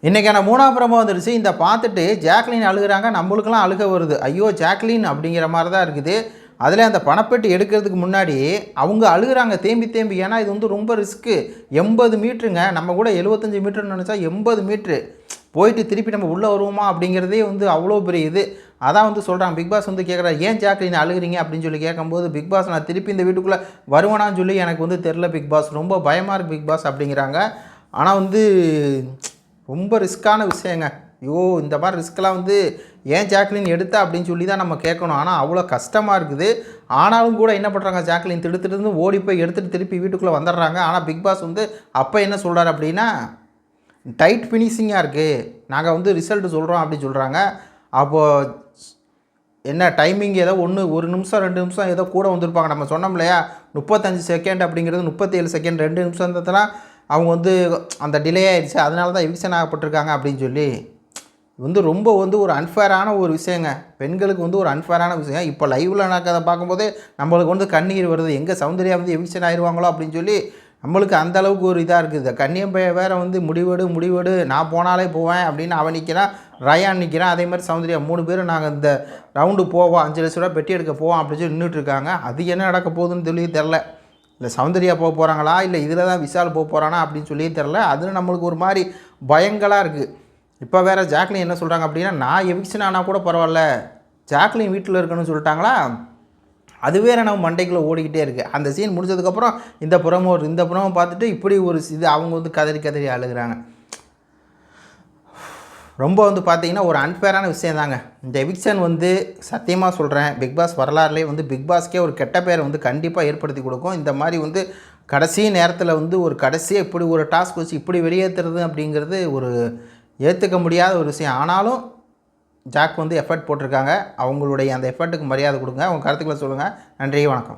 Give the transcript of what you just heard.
இன்றைக்கான 3ஆம் ப்ரோமோ வந்துருச்சு. இந்த பார்த்துட்டு ஜாக்லின் அழுகுறாங்க. நம்மளுக்கெல்லாம் அழுக வருது. ஐயோ ஜாக்லின் அப்படிங்கிற மாதிரி தான் இருக்குது. அதில் அந்த பணப்பெட்டி எடுக்கிறதுக்கு முன்னாடி அவங்க அழுகுறாங்க தேம்பி தேம்பி. ஏன்னா இது வந்து ரொம்ப ரிஸ்க்கு. 80 மீட்டருங்க. நம்ம கூட 75 மீட்டர்னு நினச்சா 80 மீட்ரு போயிட்டு திருப்பி நம்ம உள்ளே வருவோமா அப்படிங்கிறதே வந்து அவ்வளோ பெரிய இது. அதான் வந்து சொல்கிறாங்க. பிக் பாஸ் வந்து கேட்குறாரு, ஏன் ஜாக்லின் அழுகுறீங்க அப்படின்னு சொல்லி கேட்கும்போது, பிக் பாஸ் நான் திருப்பி இந்த வீட்டுக்குள்ளே வருவேனான்னு சொல்லி எனக்கு வந்து தெரில பிக் பாஸ், ரொம்ப பயமாக இருக்குது பிக் பாஸ் அப்படிங்கிறாங்க. ஆனால் வந்து ரொம்ப ரிஸ்க்கான விஷயங்க. ஐயோ இந்த மாதிரி ரிஸ்க்கெலாம் வந்து ஏன் ஜாக்லின் எடுத்தா அப்படின்னு சொல்லி தான் நம்ம கேட்கணும். ஆனால் அவ்வளோ கஷ்டமாக இருக்குது. ஆனாலும் கூட என்ன பண்ணுறாங்க, ஜாக்லின் திடுத்திட்டு ஓடி போய் எடுத்துகிட்டு திருப்பி வீட்டுக்குள்ளே வந்துடுறாங்க. ஆனால் பிக் பாஸ் வந்து அப்போ என்ன சொல்கிறார் அப்படின்னா, டைட் ஃபினிஷிங்காக இருக்குது, நாங்கள் வந்து ரிசல்ட்டு சொல்கிறோம் அப்படின்னு சொல்கிறாங்க. அப்போது என்ன டைமிங் ஏதோ ஒரு நிமிஷம் 2 நிமிஷம் ஏதோ கூட வந்திருப்பாங்க. நம்ம சொன்னோம் இல்லையா, 35 செகண்ட் அப்படிங்கிறது 37 செகண்ட், 2 நிமிஷம் இருந்ததுலாம் அவங்க வந்து அந்த டிலே ஆகிடுச்சு, அதனால தான் எவிக்ஷன் ஆகப்பட்டிருக்காங்க அப்படின்னு சொல்லி வந்து ரொம்ப வந்து ஒரு அன்ஃபேரான ஒரு விஷயங்க. பெண்களுக்கு வந்து ஒரு அன்ஃபேரான விஷயம். இப்போ லைவில் நடக்கிறத பார்க்கும்போதே நம்மளுக்கு வந்து கண்ணீர் வருது. எங்கே சௌந்தர்யா வந்து எவிக்ஷன் ஆயிடுவாங்களோ அப்படின்னு சொல்லி நம்மளுக்கு அந்த அளவுக்கு ஒரு இதாக இருக்குது. கண்ணியம் வேறு வந்து முடிவெடு நான் போனாலே போவேன் அப்படின்னு அவன் நிற்கிறான், ரயான் நிற்கிறான், அதே மாதிரி சௌந்தர்யா 3 பேரும் நாங்கள் இந்த ரவுண்டு போவோம், 5 லட்ச ரூபா பெட்டி எடுக்க போவோம் அப்படின்னு சொல்லி நின்றுட்டுருக்காங்க. அது என்ன நடக்க போகுதுன்னு சொல்லி தெரில. இல்லை சௌந்தர்யா போக போகிறாங்களா, இல்லை இதில் தான் விஷால் போக போகிறானா அப்படின்னு சொல்லி தெரில. அது நம்மளுக்கு ஒரு மாதிரி பயங்களாக இருக்குது. இப்போ வேறு ஜாக்லின் என்ன சொல்கிறாங்க அப்படின்னா, நான் எவிக்ஷன் ஆனால் கூட பரவாயில்ல, ஜாக்லின் வீட்டில் இருக்கணும்னு சொல்லிட்டாங்களா, அது வேறு நம்ம மண்டைக்குள்ளே ஓடிக்கிட்டே இருக்குது. அந்த சீன் முடிஞ்சதுக்கப்புறம் இந்த புறமோ பார்த்துட்டு இப்படி ஒரு இது அவங்க வந்து கதறி அழுகிறாங்க. ரொம்ப வந்து பார்த்திங்கன்னா ஒரு அன்ஃபேரான விஷயம் தாங்க. இந்த எவிக்ஷன் வந்து சத்தியமாக சொல்கிறேன், பிக் பாஸ் வரலாறுலேயே வந்து பிக் பாஸ்க்கே ஒரு கெட்ட பேரை வந்து கண்டிப்பாக ஏற்படுத்தி கொடுக்கும். இந்த மாதிரி வந்து கடைசி நேரத்தில் வந்து ஒரு கடைசியாக இப்படி ஒரு டாஸ்க் வச்சு இப்படி வெளியேற்றுறது அப்படிங்கிறது ஒரு ஏற்றுக்க முடியாத ஒரு விஷயம். ஆனாலும் ஜாக் வந்து எஃபர்ட் போட்டிருக்காங்க. அவங்களுடைய அந்த எஃபர்ட்டுக்கு மரியாதை கொடுங்க. அவங்க கருத்துக்களை சொல்லுங்கள். நன்றி, வணக்கம்.